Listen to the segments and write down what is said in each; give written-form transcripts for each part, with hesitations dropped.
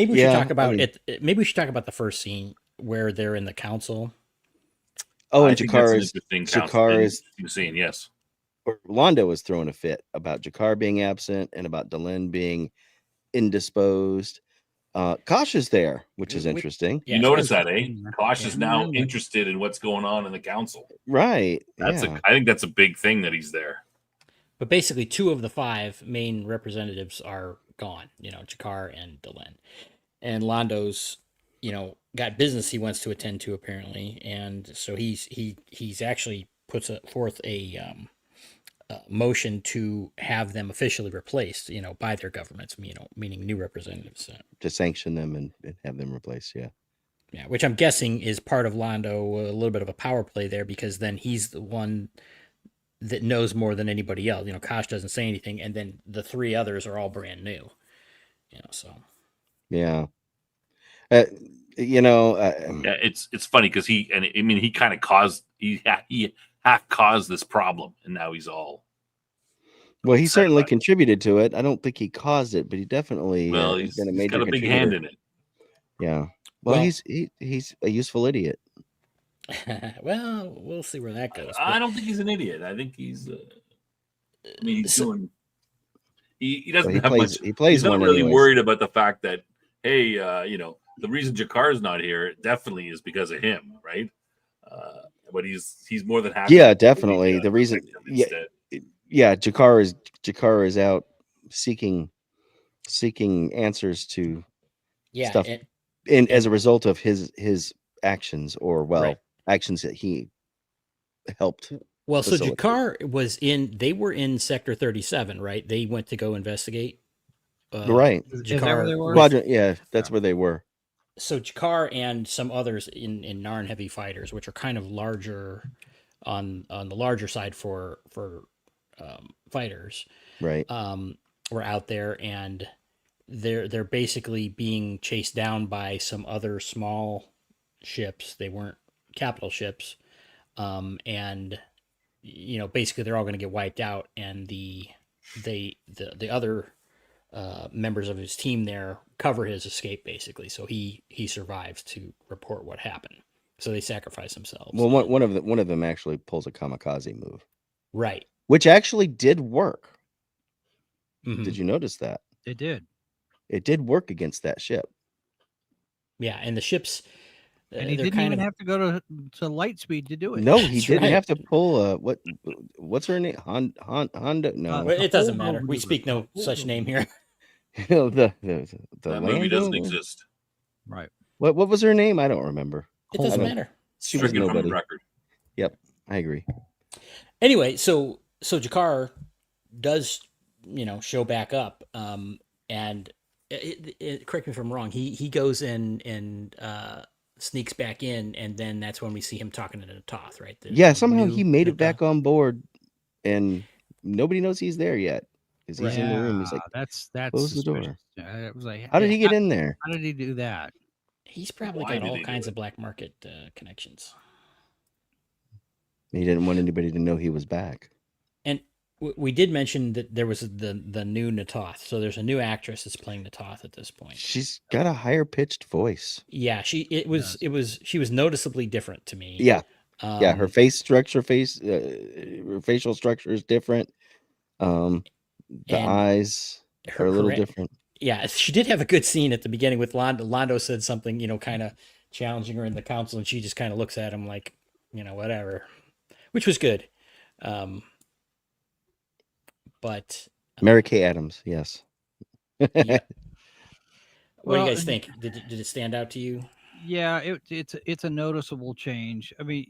Maybe we should talk I about mean, it. Maybe we should talk about the first scene where they're in the council. oh, and I think that's an interesting scene. Yes. Londo was throwing a fit about Jakar being absent and about Delenn being indisposed. Kosh is there, which is interesting. You notice that, eh? Kosh is now interested in what's going on in the council. Right. I think that's a big thing that he's there. But basically, 2 of the 5 main representatives are gone. Jakar and Delenn, and Londo's, got business he wants to attend to apparently, and so he's actually puts forth a motion to have them officially replaced, by their governments, meaning new representatives. To sanction them and have them replaced, yeah. Yeah, which I'm guessing is part of Londo, a little bit of a power play there, because then he's the one that knows more than anybody else. Kosh doesn't say anything, and then the 3 others are all brand new. So. Yeah. Yeah, it's funny because he kind of caused he half caused this problem, and now he's all. Well, he certainly contributed to it. I don't think he caused it, but he definitely he's got a big hand in it. Yeah. Well, he's a useful idiot. Well, we'll see where that goes. I don't think he's an idiot. I think he's. He's doing. He doesn't have much. He plays. He's not really worried about the fact that the reason Jakar's not here definitely is because of him, right? But he's more than happy. Yeah, definitely. The reason. Yeah, Jakar is out seeking answers to stuff, and as a result of his actions, or actions that he helped. Well, so Jakar they were in Sector 37, right? They went to go investigate. Right. Jakar Quadrant, yeah, that's where they were. So Jakar and some others in Narn Heavy Fighters, which are kind of larger on the larger side for fighters, right? Were out there, and they're basically being chased down by some other small ships. They weren't capital ships, and basically they're all going to get wiped out, and the other members of his team there cover his escape, basically, so he survives to report what happened. So they sacrifice themselves. Well, one of them actually pulls a kamikaze move, right? Which actually did work. Mm-hmm. Did you notice that? It did. It did work against that ship. Yeah, and the ships. And he didn't even have to go to light speed to do it. No, he didn't have to pull what's her name? Honda? No, it doesn't matter. We speak no such name here. the that movie doesn't exist. Right. What was her name? I don't remember. It doesn't matter. She was nobody. From record. Yep, I agree. Anyway, so Jakar does show back up, and correct me if I'm wrong. He goes in and sneaks back in, and then that's when we see him talking to Na'Toth, right? Somehow he made it back on board, and nobody knows he's there yet. Because he's in the room. He's like, that's close the door. It was like, how did he get in there? How did he do that? He's probably got all kinds of black market connections. He didn't want anybody to know he was back. And we did mention that there was the new Na'Toth. So there's a new actress that's playing Na'Toth at this point. She's got a higher pitched voice. Yeah, she was noticeably different to me. Yeah. Her face structure, her facial structure is different. The eyes are a little different. Yeah, she did have a good scene at the beginning with Londo. Londo said something, kind of challenging her in the council, and she just kind of looks at him like, whatever, which was good. But Mary Kay Adams, yes. Yeah. What do you guys think? Did it stand out to you? Yeah, it's a noticeable change. I mean,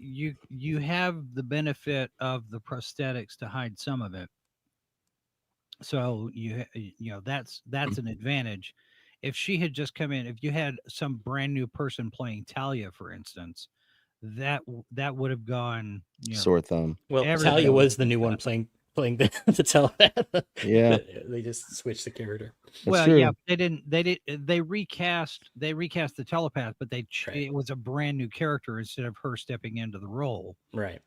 you have the benefit of the prosthetics to hide some of it. So that's an advantage. If she had just come in, if you had some brand new person playing Talia, for instance, that would have gone sore thumb. Well, Talia was the new one playing the telepath. Yeah, they just switched the character. That's true. Yeah, they recast the telepath, but it was a brand new character instead of her stepping into the role. Right.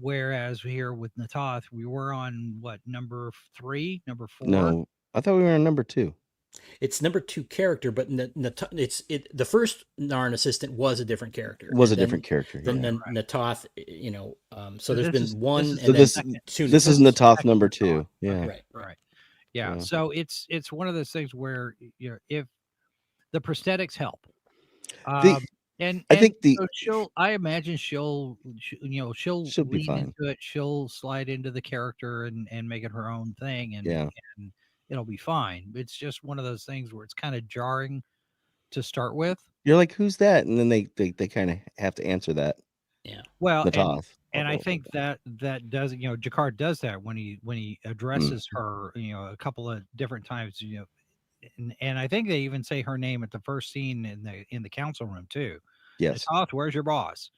Whereas here with Na'Toth, we were on number 3, number 4? No, I thought we were on number 2. It's number 2 character, but the first Narn assistant was a different character. Was a different character. Then Yeah. Natoth, so So there's this been is- one, this is and So then this 2. this is Natoth. Natoth number 2. Yeah. Right. Right. Yeah. Yeah. So it's one of those things where if the prosthetics help, and I think so I imagine she'll She'll be lean fine. into it. She'll slide into the character and make it her own thing, and Yeah. and it'll be fine. It's just one of those things where it's kind of jarring to start with. You're like, who's that? And then they kind of have to answer that. Well, Natoth. and I think that does, Jakar does that when he addresses her, a couple of different times, and I think they even say her name at the first scene in the council room too. Yes. Natoth, where's your boss?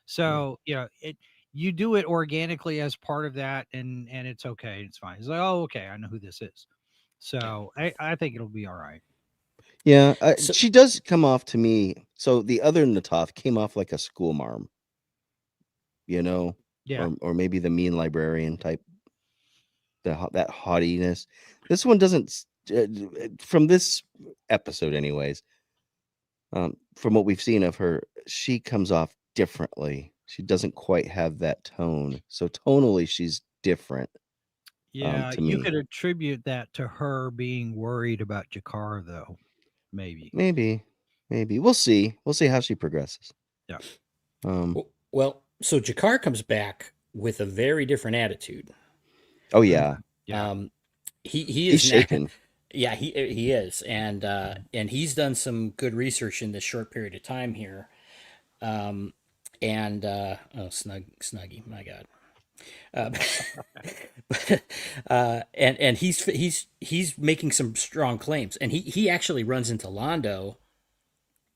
So you do it organically as part of that, and it's okay, it's fine. It's like, oh, okay, I know who this is. So I think it'll be all right. Yeah, she does come off to me. So the other Natoth came off like a school marm, Yeah. or maybe the mean librarian type, that haughtiness. This one doesn't, from this episode, anyways. From what we've seen of her, she comes off differently. She doesn't quite have that tone. So tonally, she's different. Yeah, to you me. could attribute that to her being worried about Jakar, though. Maybe. Maybe. We'll see. We'll see how she progresses. Yeah. Well, so Jakar comes back with a very different attitude. Oh yeah. Yeah. He is He's shaken. Yeah, he is, and he's done some good research in this short period of time here, Snuggy, my God, and he's making some strong claims, and he actually runs into Londo,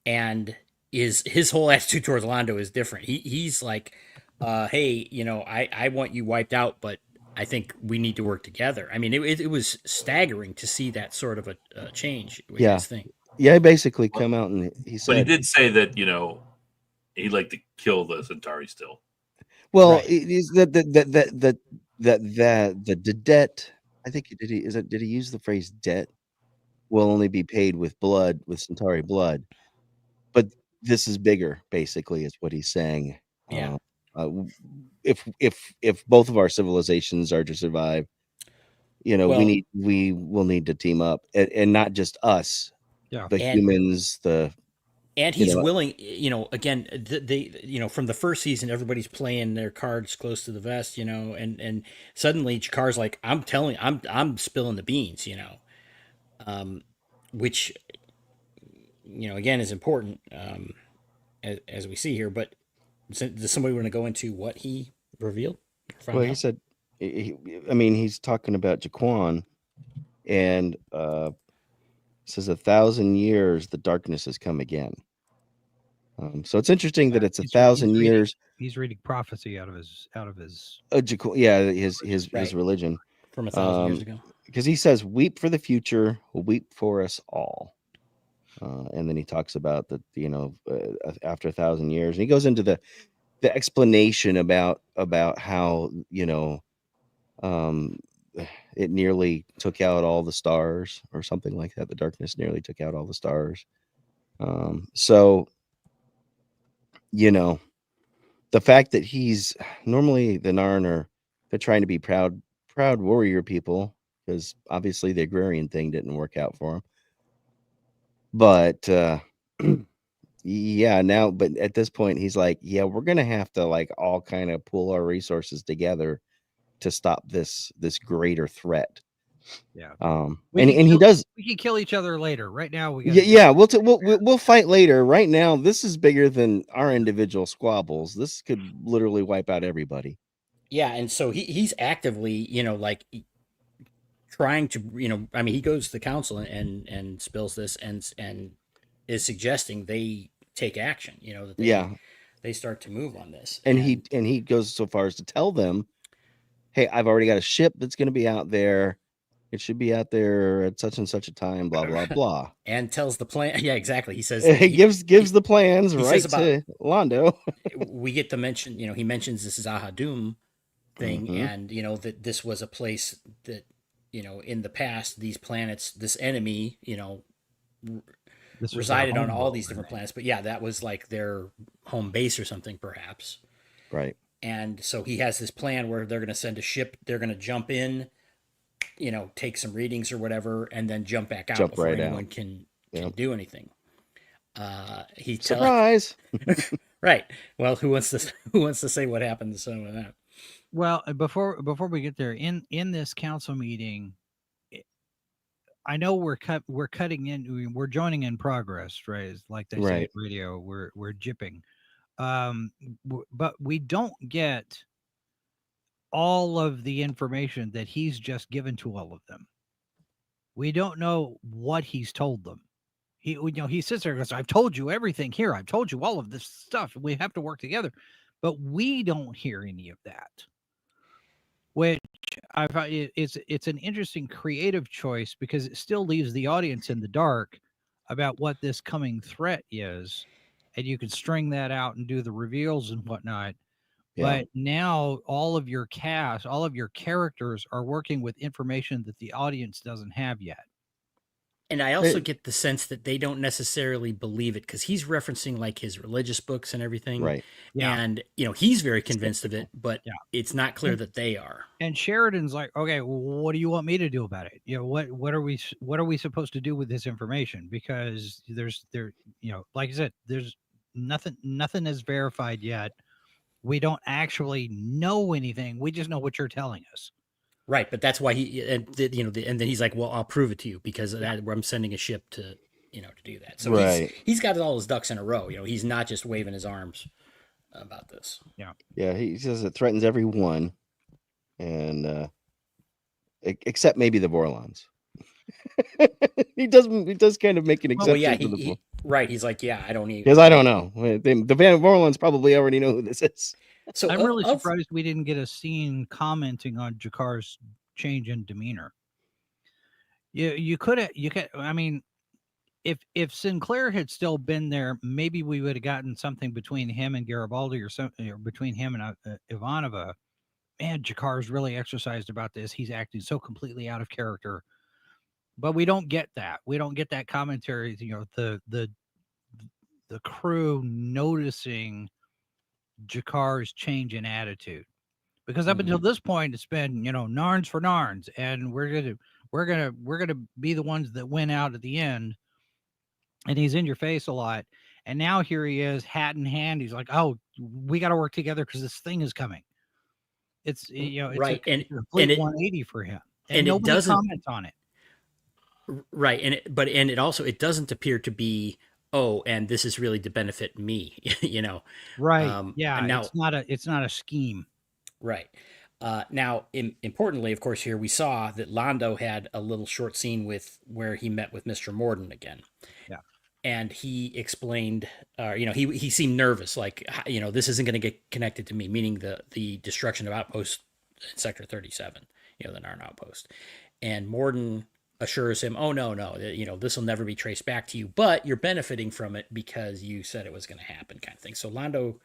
and his whole attitude towards Londo is different. He's like, hey, I want you wiped out, but I think we need to work together. I mean, it was staggering to see that sort of a change. Yeah. Thing. Yeah, he basically come out and he said. But he did say that he'd like to kill the Centauri still. Well, Right. Is the debt. I think did he use the phrase debt will only be paid with blood, with Centauri blood, but this is bigger. Basically, is what he's saying. Yeah. If both of our civilizations are to survive, we will need to team up, and not just us, the humans, and he's willing, again, they from the first season, everybody's playing their cards close to the vest, and suddenly Jakar's like, I'm spilling the beans, which, again, is important, as we see here, but does somebody want to go into what he revealed? Well, he said, he's talking about Jaquan, and says 1,000 years the darkness has come again. So it's interesting that it's 1,000 years. He's reading prophecy out of his his religion from 1,000 years ago, because he says, weep for the future, weep for us all. And then he talks about that, after 1,000 years, and he goes into the explanation about how it nearly took out all the stars, or something like that. The darkness nearly took out all the stars. So the fact that he's normally the Narn they're trying to be proud warrior people, because obviously the agrarian thing didn't work out for him. But yeah, but at this point he's like, yeah, we're gonna have to all kind of pool our resources together to stop this greater threat. Yeah. And he does. We can kill each other later. Right now, we'll fight later. Right now, this is bigger than our individual squabbles. This could literally wipe out everybody. Yeah, and so he's actively, trying to, he goes to the council and spills this and is suggesting they take action. That they start to move on this. And he goes so far as to tell them, hey, I've already got a ship that's going to be out there. It should be out there at such and such a time, blah, blah, blah. And tells the plan. Yeah, exactly. He says he gives the plans to Londo. We get to mention, he mentions this Zahadum thing, and that this was a place that in the past, these planets, this enemy, This was resided their on home all world, these I different think. planets. But yeah, that was like their home base or something, perhaps. Right. And so he has this plan where they're going to send a ship. They're going to jump in, take some readings or whatever, and then jump back out before right anyone out. can Yep. do anything. Surprise. Right. Well, who wants to say what happened to some of that? Well, before we get there, in this council meeting, I know we're cutting in, we're joining in progress, right? It's like they say Right. in radio, we're jipping. But we don't get all of the information that he's just given to all of them. We don't know what he's told them. He sits there and goes, "I've told you everything here. I've told you all of this stuff. We have to work together." But we don't hear any of that. Which I find it's an interesting creative choice because it still leaves the audience in the dark about what this coming threat is, and you can string that out and do the reveals and whatnot. Yeah. But now all of your cast, all of your characters are working with information that the audience doesn't have yet. And I also get the sense that they don't necessarily believe it because he's referencing like his religious books and everything. Right. Yeah. And, he's very convinced of it, but Yeah. it's not clear that they are. And Sheridan's like, "Okay, well, what do you want me to do about it? What are we supposed to do with this information? Because like I said, there's nothing is verified yet. We don't actually know anything. We just know what you're telling us." Right, but that's why and then he's like, "Well, I'll prove it to you because I'm sending a ship to do that." So right. he's got all his ducks in a row. He's not just waving his arms about this. Yeah, he says it threatens everyone, and except maybe the Vorlons. he does kind of make an exception for the right. He's like, "Yeah, I don't need because I don't know. The Van Vorlons probably already know who this is." So I'm really surprised we didn't get a scene commenting on Jakar's change in demeanor. You could. I mean, if Sinclair had still been there, maybe we would have gotten something between him and Garibaldi or between him and Ivanova. Man, Jakar's really exercised about this. He's acting so completely out of character. But we don't get that. We don't get that commentary. The crew noticing Jakar's change in attitude, because up until this point it's been Narns for Narns, and we're gonna be the ones that win out at the end, and he's in your face a lot. And now here he is, hat in hand. He's like, "Oh, we got to work together because this thing is coming." It's it's right, a complete 180 for him, and nobody comments on it. Right, and it doesn't appear to be, and this is really to benefit me, Right. Now, it's not a scheme. Right. Now, importantly, of course, here we saw that Londo had a little short scene where he met with Mr. Morden again. Yeah. And he explained, he seemed nervous, like, this isn't going to get connected to me, meaning the destruction of Outpost in Sector 37, the Narn Outpost. And Morden assures him, "Oh, no, this will never be traced back to you, but you're benefiting from it because you said it was going to happen," kind of thing. So Londo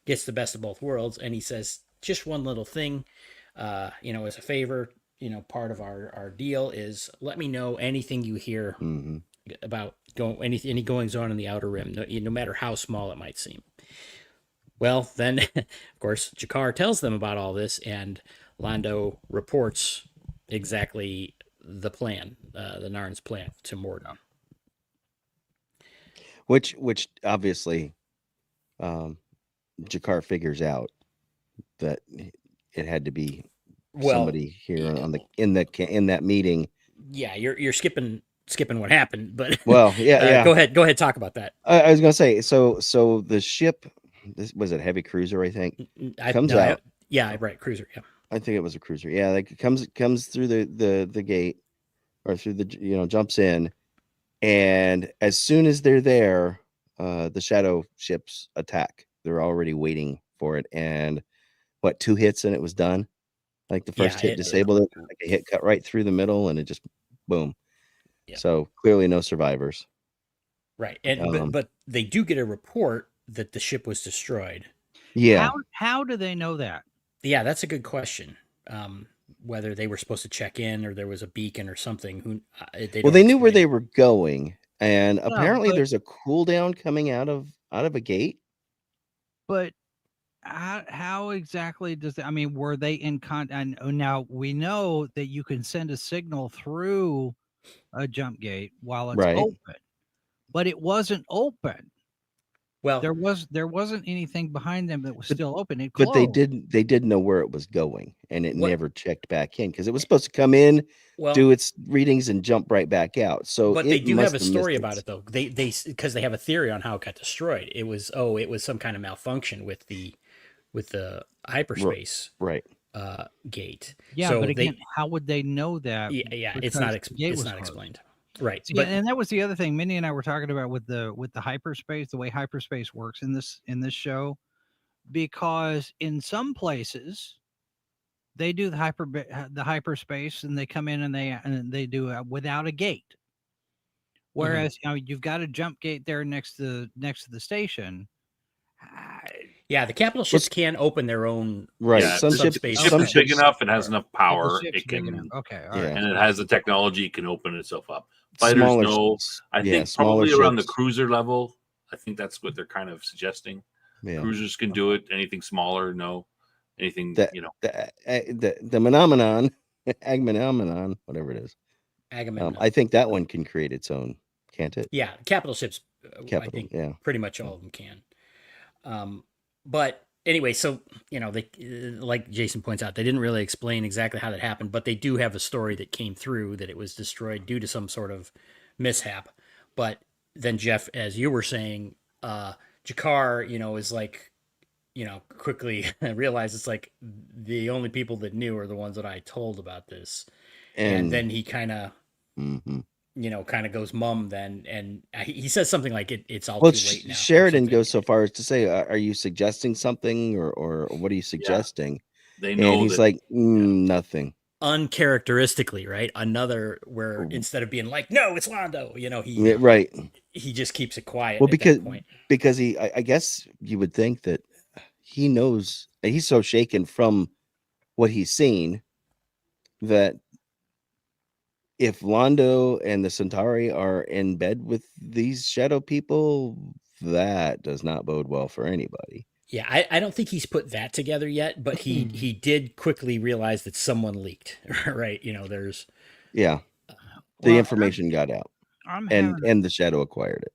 gets the best of both worlds, and he says, "Just one little thing, as a favor, part of our deal is let me know anything you hear about any goings on in the Outer Rim, no matter how small it might seem." Well, then, of course, Jakar tells them about all this, and Londo reports exactly the plan, the Narn's plan, to Morden. Which obviously, Jakar figures out that it had to be somebody here in that meeting. Yeah, you're skipping what happened, but well, yeah. Go ahead, talk about that. I was gonna say, so the ship, this was a heavy cruiser, I think, comes out. Cruiser. Yeah, I think it was a cruiser. Yeah, like comes through the gate, or through the jumps in, and as soon as they're there, the shadow ships attack. They're already waiting for it, and 2 hits and it was done. Like the first hit disabled it, like a hit cut right through the middle, and it just boom. Yeah. So clearly no survivors. Right, and but they do get a report that the ship was destroyed. Yeah. How do they know that? Yeah, that's a good question. whether they were supposed to check in or there was a beacon or something. They knew where they were going, and No, apparently but- there's a cooldown coming out of a gate. But how exactly does that? I mean, were they in contact? Now we know that you can send a signal through a jump gate while it's Right. open, but it wasn't open. Well, There wasn't anything behind them that was still open. It But closed. they didn't know where it was going, and it What- never checked back in because it was supposed to come in, well, do its readings, and jump right back out. So, but they it do must have a have story missed about it though. They because they have a theory on how it got destroyed. It was some kind of malfunction with the hyperspace Right. gate. Yeah, So but again, how would they know that? yeah, it's because not the gate it's was not closed? explained. Right. See, But and that was the other thing Minnie and I were talking about with the hyperspace, the way hyperspace works in this show, because in some places they do the hyperspace and they come in and they do it without a gate. Whereas you've got a jump gate there next to the station. yeah, the capital ships can open their own. Right. Yeah, Some the ships, subspace. ship some is big ships, enough and has enough The power. ship's It big enough. can, Okay, all Yeah. right. and it has the technology, it can open itself up. Fighters smaller know. ships. I Yeah, think smaller probably around the ships. cruiser level. I think that's what they're kind of suggesting. Yeah. Cruisers can do it. Anything smaller, no. Anything, The Agamenon, Agamenon, whatever it is. Agamemnon. I think that one can create its own, can't it? Yeah, capital ships. I Capital, think yeah. pretty much all of them can. But anyway, so they like Jason points out, they didn't really explain exactly how that happened, but they do have a story that came through that it was destroyed due to some sort of mishap. But then Jeff, as you were saying, G'Kar, is like, quickly realized it's like the only people that knew are the ones that I told about this, and then he kind of. Mhm. Kind of goes mum then, and he says something like it's all Well, too late now. or Sheridan something. goes so far as to say, "Are you suggesting something, or what are you suggesting?" they know. And he's that, like, "Nothing." Uncharacteristically, right? Another where instead of being like, "No, it's Londo," Yeah, right. he just keeps it quiet. Well, at because that point. I guess you would think that he knows, and he's so shaken from what he's seen that if Londo and the Centauri are in bed with these shadow people, that does not bode well for anybody. Yeah, I don't think he's put that together yet, but he did quickly realize that someone leaked, right? There's Yeah, the information got out, and the shadow acquired it.